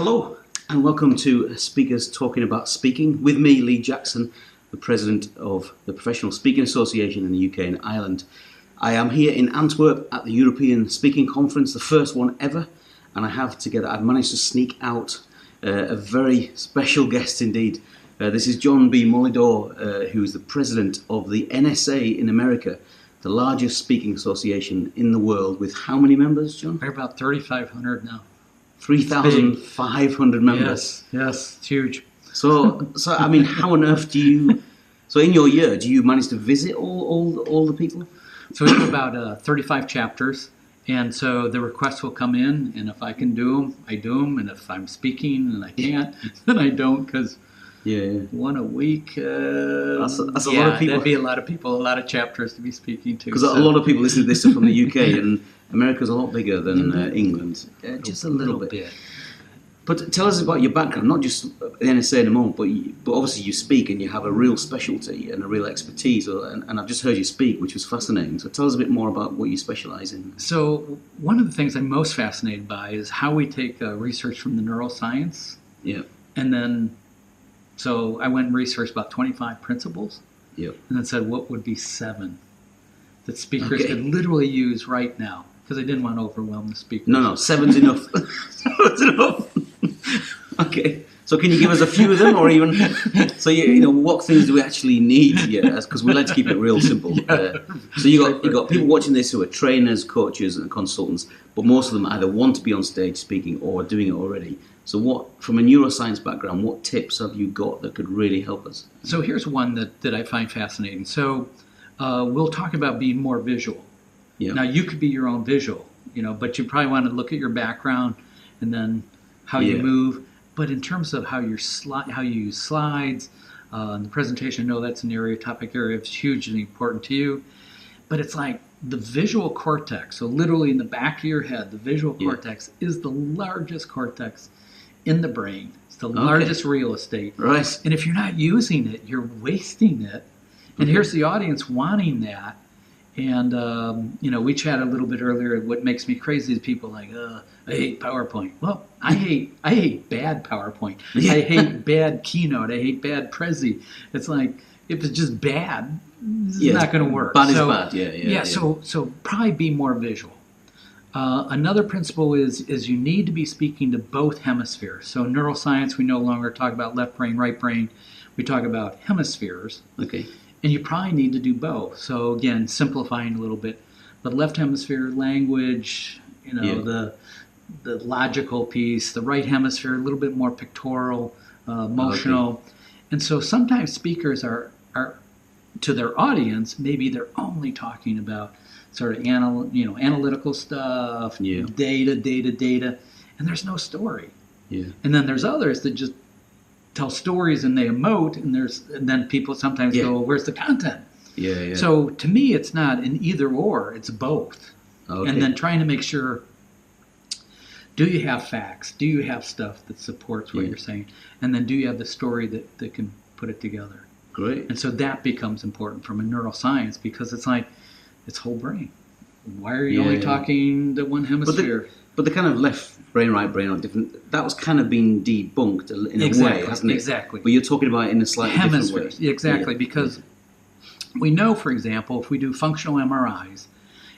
Hello, and welcome to Speakers Talking About Speaking. With me, Lee Jackson, the President of the Professional Speaking Association in the UK and Ireland. I am here in Antwerp at the European Speaking Conference, the first one ever, and I've managed to sneak out a very special guest indeed. This is John B. Molidor, who is the President of the NSA in America, the largest speaking association in the world, with how many members, John? We're about 3,500 now. 3,500 members. Yes, it's huge. So I mean, how on earth do you? So in your year, do you manage to visit all the people? So we have about 35 chapters, and so the requests will come in, and if I can do them, I do them, and if I'm speaking and I can't, then I don't, because one a week. That's a lot of people. That'd be a lot of people, a lot of chapters to be speaking to. Because a lot of people listen to this from the UK, and America's a lot bigger than England, just a little bit. But tell us about your background, not just the NSA in a moment, but obviously you speak and you have a real specialty and a real expertise, and I've just heard you speak, which was fascinating. So tell us a bit more about what you specialise in. So one of the things I'm most fascinated by is how we take research from the neuroscience, and then, so I went and researched about 25 principles, and then said what would be 7 that speakers could literally use right now, because I didn't want to overwhelm the speakers. No, 7's enough. 7's enough. Okay. So can you give us a few of them, or even so? You know, what things do we actually need? Because we like to keep it real simple. So you got people watching this who are trainers, coaches, and consultants, but most of them either want to be on stage speaking or are doing it already. So what, from a neuroscience background, what tips have you got that could really help us? So here's one that I find fascinating. So we'll talk about being more visual. Now you could be your own visual, but you probably want to look at your background and then how you move. But in terms of how you use slides, and the presentation, I know that's an topic area that's hugely important to you. But it's like the visual cortex, so literally in the back of your head, the visual cortex is the largest cortex in the brain. It's the largest real estate. Right. And if you're not using it, you're wasting it. And here's the audience wanting that. And, we chatted a little bit earlier. What makes me crazy is people like, I hate PowerPoint. Well, I hate bad PowerPoint. I hate bad Keynote. I hate bad Prezi. It's like, if it's just bad, it's not going to work. Bad is bad, So probably be more visual. Another principle is you need to be speaking to both hemispheres. So in neuroscience, we no longer talk about left brain, right brain. We talk about hemispheres. Okay. And you probably need to do both. So again, simplifying a little bit. But left hemisphere, language, the logical piece. The right hemisphere, a little bit more pictorial, emotional. Okay. And so sometimes speakers are to their audience, maybe they're only talking about sort of analytical stuff, data, and there's no story. Yeah. And then there's others that just tell stories and they emote, and then people sometimes go, well, where's the content? Yeah. So to me, it's not an either or, it's both. Okay. And then trying to make sure, do you have facts? Do you have stuff that supports what you're saying? And then do you have the story that can put it together? Great. And so that becomes important from a neuroscience, because it's like, it's whole brain. Why are you only talking to one hemisphere? But the kind of left brain, right brain are different. That was kind of been debunked in a way, hasn't it? Exactly. But you're talking about it in a slightly different way. Exactly, because we know, for example, if we do functional MRIs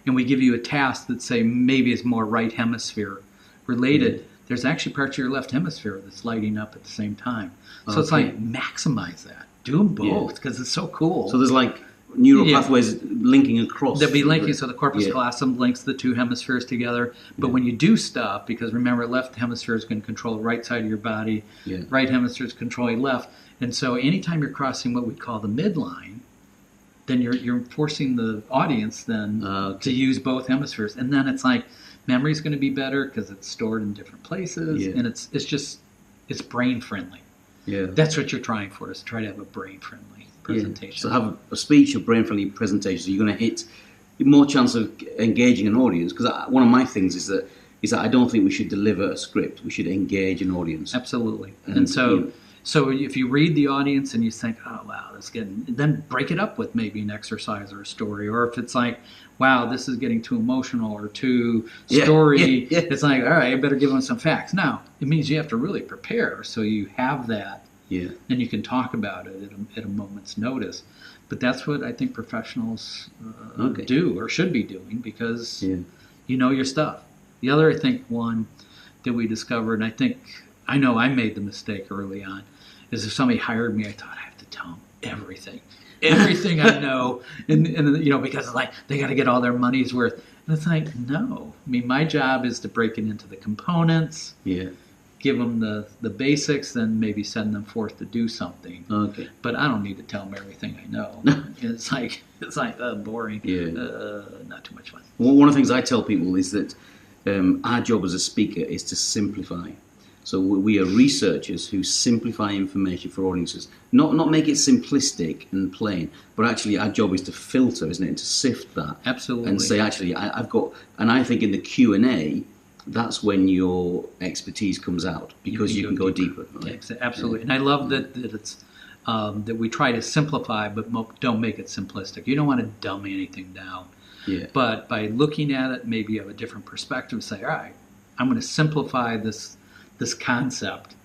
and we give you a task that, say, maybe is more right hemisphere related, there's actually parts of your left hemisphere that's lighting up at the same time. So it's like, maximize that. Do them both, because it's so cool. So there's like neural pathways linking across. They'll be linking, so the corpus callosum links the two hemispheres together. But when you do stuff, because remember, left hemisphere is going to control the right side of your body, right hemisphere is controlling left. And so anytime you're crossing what we call the midline, then you're forcing the audience then to use both hemispheres. And then it's like, memory's going to be better because it's stored in different places, and it's brain friendly. Yeah. That's what you're trying for, is try to have a brain friendly presentation. So have a speech or brain friendly presentation, so you're going to hit more chance of engaging an audience. Because one of my things is that I don't think we should deliver a script. We should engage an audience. Absolutely. And so So if you read the audience and you think, oh, wow, that's getting, then break it up with maybe an exercise or a story. Or if it's like, wow, this is getting too emotional or too story, it's like, all right, I better give them some facts. Now, it means you have to really prepare so you have that. Yeah. And you can talk about it at a moment's notice. But that's what I think professionals do or should be doing, because you know your stuff. The other, I think, one that we discovered, and I know I made the mistake early on, is if somebody hired me, I thought I have to tell them everything I know, and you know, because it's like they got to get all their money's worth. And it's like, no. I mean, my job is to break it into the components. Yeah. Give them the basics, then maybe send them forth to do something. Okay. But I don't need to tell them everything I know. It's like boring. Yeah. Not too much fun. Well, one of the things I tell people is that our job as a speaker is to simplify. So we are researchers who simplify information for audiences. Not make it simplistic and plain, but actually our job is to filter, isn't it? And to sift that. Absolutely. And say, actually, I've got, and I think in the Q&A, that's when your expertise comes out, because you can go deeper. Right? Yeah, absolutely. And I love that it's that we try to simplify, but don't make it simplistic. You don't want to dumb anything down. Yeah. But by looking at it, maybe you have a different perspective. Say, all right, I'm going to simplify this concept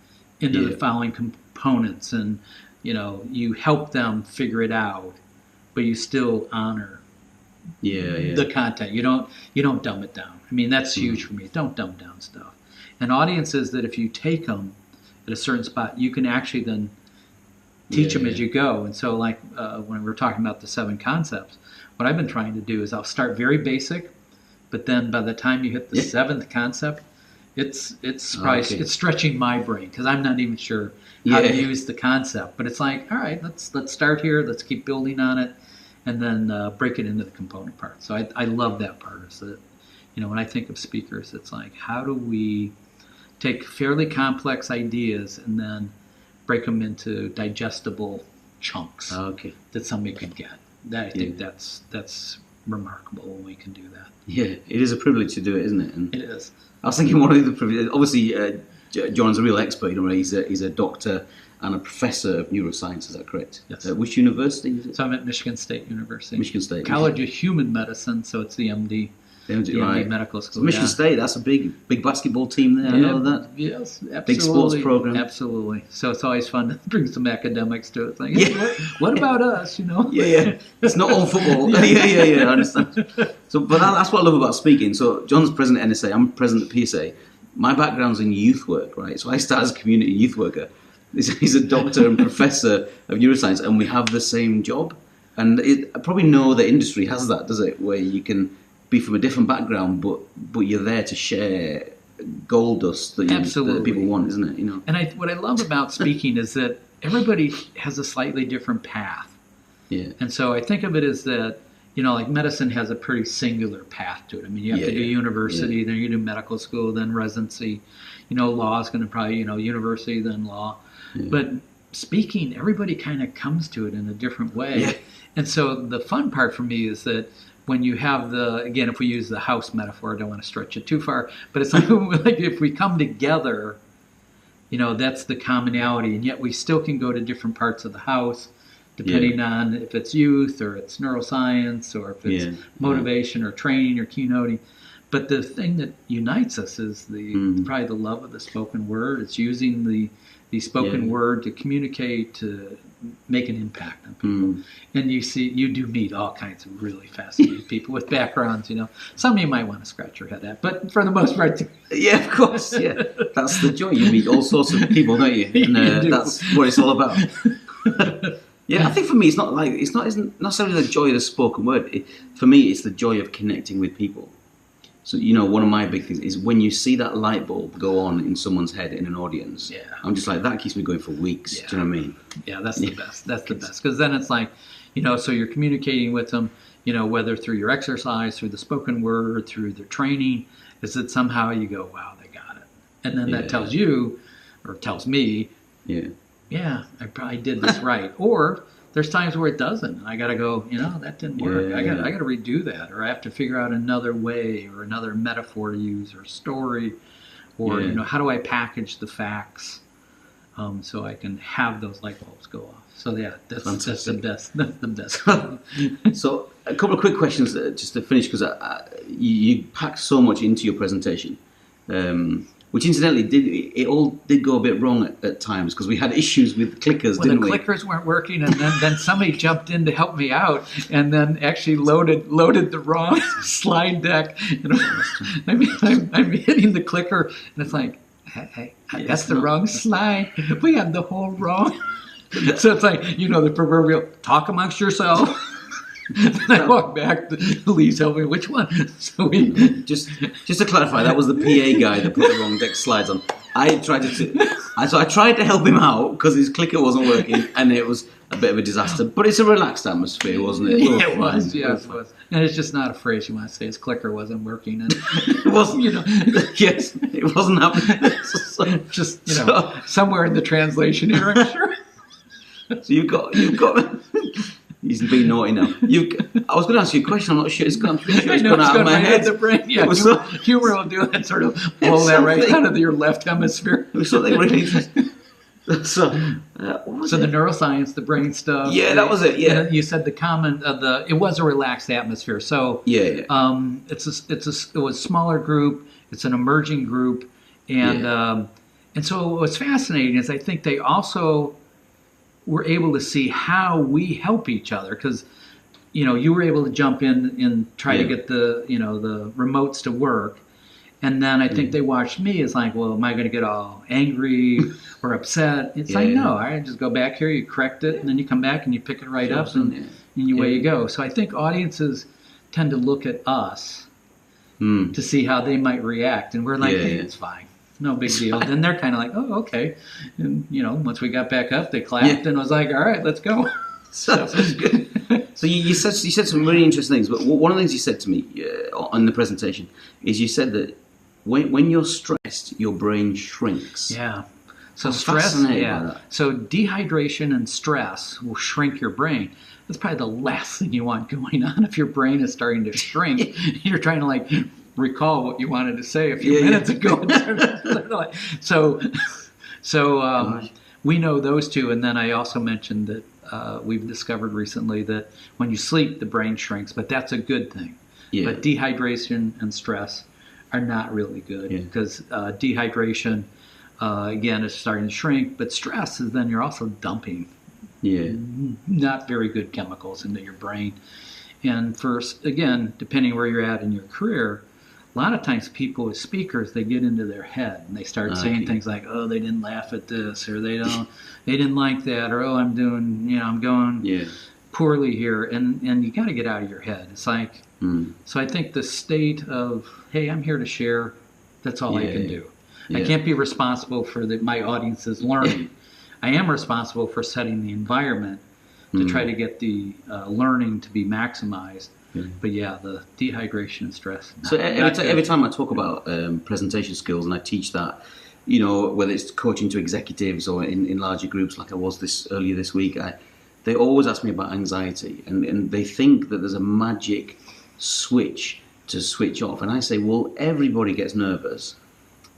into the following components, and you help them figure it out, but you still honor the content. You don't dumb it down. I mean, that's huge for me. Don't dumb down stuff. And audiences that if you take them at a certain spot, you can actually then teach them as you go. And so, like when we're talking about the 7 concepts, what I've been trying to do is I'll start very basic, but then by the time you hit the 7th concept, it's stretching my brain, because I'm not even sure how to use the concept. But it's like, all right, let's start here. Let's keep building on it, and then break it into the component parts. So I love that part. Is that when I think of speakers, it's like, how do we take fairly complex ideas and then break them into digestible chunks that somebody could get? I think that's remarkable when we can do that. Yeah, it is a privilege to do it, isn't it? And it is. I was thinking one of the privileges, obviously John's a real expert, he's a doctor and a professor of neuroscience, is that correct? Yes. Which university is it? So I'm at Michigan State University. Michigan State. College of Human Medicine, so it's the MD. MD medical school. So Michigan State, that's a big basketball team there, I know that. Yes, absolutely. Big sports program. Absolutely. So it's always fun to bring some academics to it. It's like, hey, what about us, Yeah. It's not all football. I understand. So, but that's what I love about speaking. So John's president at NSA, I'm president at PSA. My background's in youth work, right? So I started as a community youth worker. He's a doctor and professor of neuroscience, and we have the same job. And I probably know the industry has that, does it? Where you can be from a different background, but you're there to share gold dust that people want, isn't it? And what I love about speaking is that everybody has a slightly different path. Yeah. And so I think of it as that, like medicine has a pretty singular path to it. I mean, you have to do university, then you do medical school, then residency. Law is going to probably, university, then law. Yeah. But speaking, everybody kind of comes to it in a different way. Yeah. And so the fun part for me is that when you have again, if we use the house metaphor, I don't want to stretch it too far, but it's like if we come together, that's the commonality, and yet we still can go to different parts of the house, depending on if it's youth or it's neuroscience or if it's motivation or training or keynoting. But the thing that unites us is probably the love of the spoken word. It's using the spoken word to communicate, to make an impact on people. And you do meet all kinds of really fascinating people with backgrounds, Some of you might want to scratch your head at, but for the most part. Yeah, of course, yeah. That's the joy. You meet all sorts of people, don't you? And that's what it's all about. I think for me, it's not necessarily the joy of the spoken word. For me, it's the joy of connecting with people. So, one of my big things is when you see that light bulb go on in someone's head in an audience, I'm just like, that keeps me going for weeks. Do you know what I mean? Yeah, that's the best. That's the best. Because then it's like, so you're communicating with them, whether through your exercise, through the spoken word, through their training, is that somehow you go, wow, they got it. And then that tells you, or tells me, I probably did this right. Or there's times where it doesn't, and I got to go, that didn't work. I got to redo that, or I have to figure out another way or another metaphor to use or story, or how do I package the facts so I can have those light bulbs go off. So yeah, that's the best. That's the best. So a couple of quick questions just to finish, because you packed so much into your presentation, which incidentally did go a bit wrong at times, because we had issues with clickers, didn't we? The clickers weren't working, and then somebody jumped in to help me out, and then actually loaded the wrong slide deck. I'm hitting the clicker, and it's like, hey, that's the wrong slide. We have the whole wrong. So it's like, the proverbial talk amongst yourself. Then I walk back, Lee's helping me, which one? So just to clarify, that was the PA guy that put the wrong deck slides on. I tried to help him out because his clicker wasn't working, and it was a bit of a disaster. But it's a relaxed atmosphere, wasn't it? It was. And it's just not a phrase you want to say. His clicker wasn't working, and it wasn't. Yes, it wasn't happening. Just somewhere in the translation here, I'm sure. So you've got. He's being naughty now. I was going to ask you a question. I'm not sure it's gone. It's gone out of my head. The brain. Yeah, humor will do that. Sort of pull that right out of your left hemisphere. It was something really. So the neuroscience, the brain stuff. Yeah, that was it. Yeah, you said the comment of it was a relaxed atmosphere. So it was a smaller group. It's an emerging group, and so what's fascinating is I think they also were able to see how we help each other, because you were able to jump in and try to get the the remotes to work, and then I think they watched me as like, well, am I going to get all angry or upset? It's like, no, I just go back here, you correct it, and then you come back and you pick it right up, and away you go. So I think audiences tend to look at us to see how they might react, and we're like, hey, it's fine. No big deal. Then they're kind of like, oh, okay. And, once we got back up, they clapped and was like, all right, let's go. So that's good. So you said some really interesting things. But one of the things you said to me on the presentation is you said that when you're stressed, your brain shrinks. Yeah. So stress, So dehydration and stress will shrink your brain. That's probably the last thing you want going on if your brain is starting to shrink. You're trying to recall what you wanted to say a few minutes ago. So we know those two, and then I also mentioned that we've discovered recently that when you sleep, the brain shrinks, but that's a good thing. Yeah. But dehydration and stress are not really good, because dehydration, again, is starting to shrink, but stress is then you're also dumping not very good chemicals into your brain. And first, again, depending where you're at in your career, a lot of times people as speakers, they get into their head and they start saying things like, oh, they didn't laugh at this, or they didn't like that, or oh, I'm going poorly here. And you got to get out of your head. It's like, so I think the state of, hey, I'm here to share, that's all I can do. I can't be responsible for my audience's learning. I am responsible for setting the environment to try to get the learning to be maximized. But the dehydration and stress. So every time I talk about presentation skills, and I teach that, whether it's coaching to executives or in larger groups like I was earlier this week, they always ask me about anxiety, and they think that there's a magic switch to switch off. And I say, well, everybody gets nervous.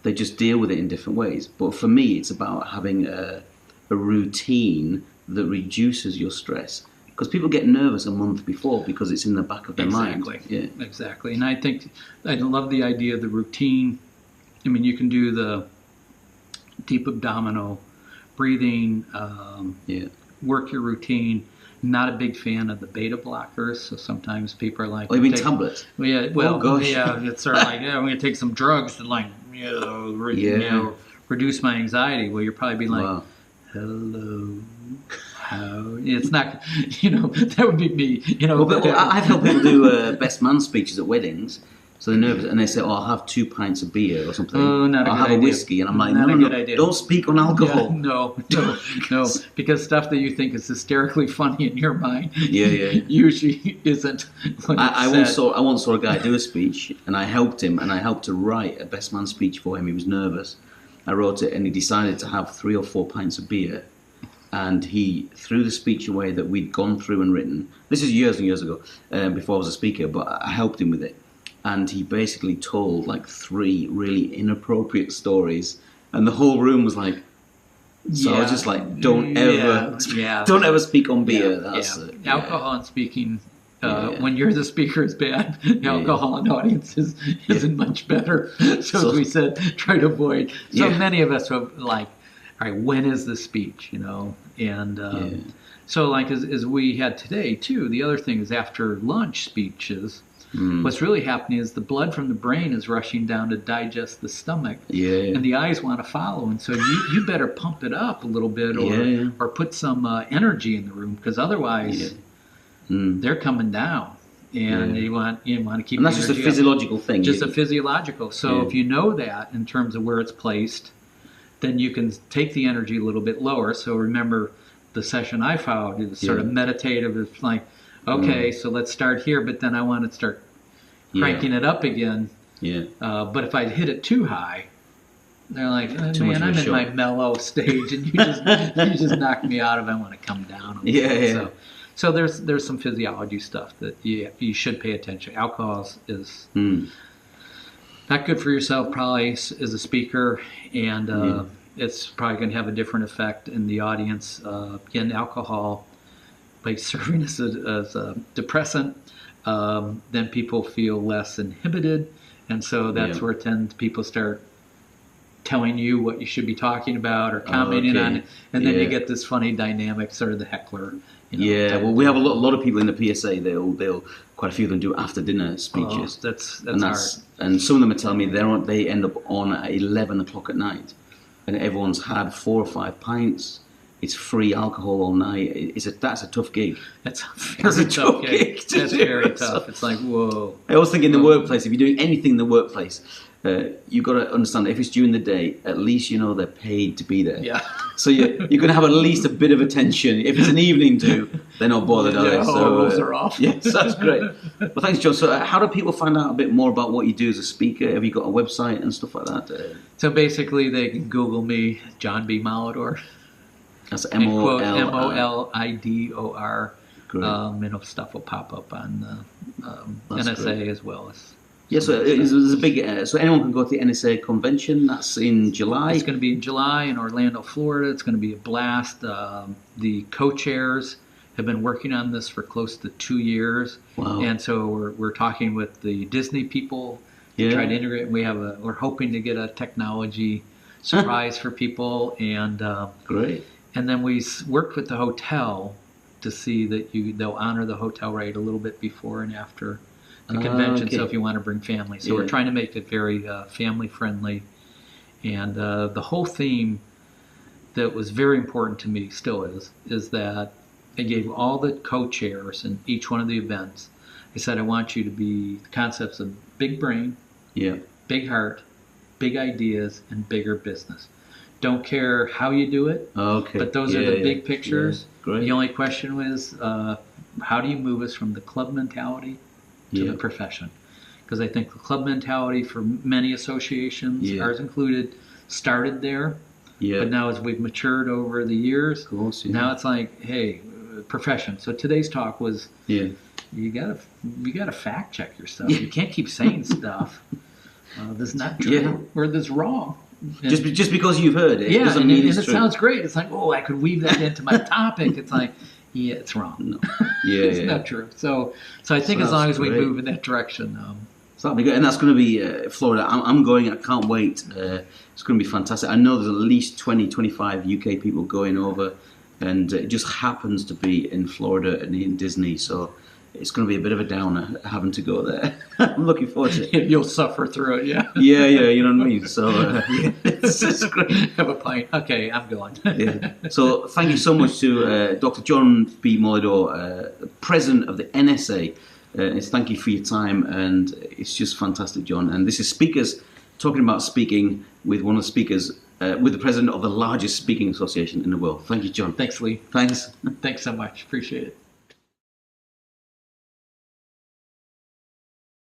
They just deal with it in different ways. But for me, it's about having a routine that reduces your stress. Because people get nervous a month before because it's in the back of their mind. Exactly. And I think I love the idea of the routine. I mean, you can do the deep abdominal breathing, work your routine. Not a big fan of the beta blockers, so sometimes people are like, "Oh, you mean tablets?" Well, it's sort of like, I'm going to take some drugs to reduce my anxiety. Well, you're probably be like, hello. It's not, that would be me. I've helped people do best man speeches at weddings, so they're nervous, and they say, "Oh, I'll have 2 pints of beer or something. Oh, not a I'll good have idea. a whiskey," and I'm like, not "No, a good idea. Don't speak on alcohol." No, because stuff that you think is hysterically funny in your mind, usually isn't. I once saw a guy do a speech, and I helped him, and I helped to write a best man speech for him. He was nervous. I wrote it, and he decided to have 3 or 4 pints of beer. And he threw the speech away that we'd gone through and written. This is years and years ago, before I was a speaker, but I helped him with it. And he basically told 3 really inappropriate stories. And the whole room was like, So I was just like, don't ever speak on beer. That's it. Alcohol and speaking. When you're the speaker is bad. Alcohol and audience isn't much better. So as we said, try to avoid. So many of us are like, all right, when is the speech? And so like as we had today too. The other thing is after lunch speeches. What's really happening is the blood from the brain is rushing down to digest the stomach, and the eyes want to follow. And so you better pump it up a little bit, or put some energy in the room, because otherwise. They're coming down, and you want to keep. And that's just a physiological thing. Just a physiological. So if you know that in terms of where it's placed, then you can take the energy a little bit lower. So remember, the session I followed is sort of meditative. It's like, okay, so let's start here, but then I want to start cranking it up again. But if I hit it too high, they're like, oh, man, I'm in my mellow stage, and you just knocked me out of it. I want to come down. So there's some physiology stuff that you should pay attention. Alcohol is not good for yourself, probably, as a speaker, and it's probably going to have a different effect in the audience. Again, alcohol, by serving as a depressant, then people feel less inhibited, and so that's where people start telling you what you should be talking about or commenting on it, and then you get this funny dynamic, sort of the heckler. Well, we have a lot of people in the PSA. They'll quite a few of them do after dinner speeches. That's hard. And some of them are telling me they end up on at 11 o'clock at night, and everyone's had 4 or 5 pints. It's free alcohol all night. That's a tough gig. That's a tough gig. That's very tough. It's like, whoa. I always think in the workplace, if you're doing anything in the workplace, you've got to understand that if it's during the day, at least they're paid to be there. So you're going to have at least a bit of attention. If it's an evening do, they're not bothered, are they? So those are off. Yes, that's great. Well, thanks, John. So how do people find out a bit more about what you do as a speaker? Have you got a website and stuff like that? So basically, they can Google me, John B. Molidor. That's Molidor. And stuff will pop up on NSA great. As well as. So there's a big. So anyone can go to the NSA convention. That's in July. It's going to be in July in Orlando, Florida. It's going to be a blast. The co-chairs have been working on this for close to 2 years, and so we're talking with the Disney people to try to integrate. We're hoping to get a technology surprise for people, and great. And then we worked with the hotel to see that they'll honor the hotel rate a little bit before and after the convention. So if you want to bring family, so we're trying to make it very family friendly, and the whole theme that was very important to me still is that I gave all the co-chairs in each one of the events. I said I want you to be the concepts of big brain, big heart, big ideas, and bigger business. Don't care how you do it, but those are the big pictures. The only question was, how do you move us from the club mentality to the profession? Because I think the club mentality for many associations, ours included, started there. But now as we've matured over the years, now it's like, hey, profession. So today's talk was, you gotta fact check yourself. You can't keep saying stuff that's not true or that's wrong. And just because you've heard it, doesn't mean it's true. It sounds great. It's like, I could weave that into my topic. It's like, it's wrong. No. It's not true. So I think as long as we move in that direction. So that'll be good. And that's going to be Florida. I'm going. I can't wait. It's going to be fantastic. I know there's at least 20, 25 UK people going over, and it just happens to be in Florida and in Disney. So it's going to be a bit of a downer having to go there. I'm looking forward to it. You'll suffer through it, you know what I mean? So, it's great. Have a pint. Okay, I'm going. So, thank you so much to Dr. John B. Molidor, President of the NSA. Thank you for your time, and it's just fantastic, John. And this is Speakers talking about speaking with one of the speakers, with the President of the largest speaking association in the world. Thank you, John. Thanks, Lee. Thanks. Thanks so much. Appreciate it.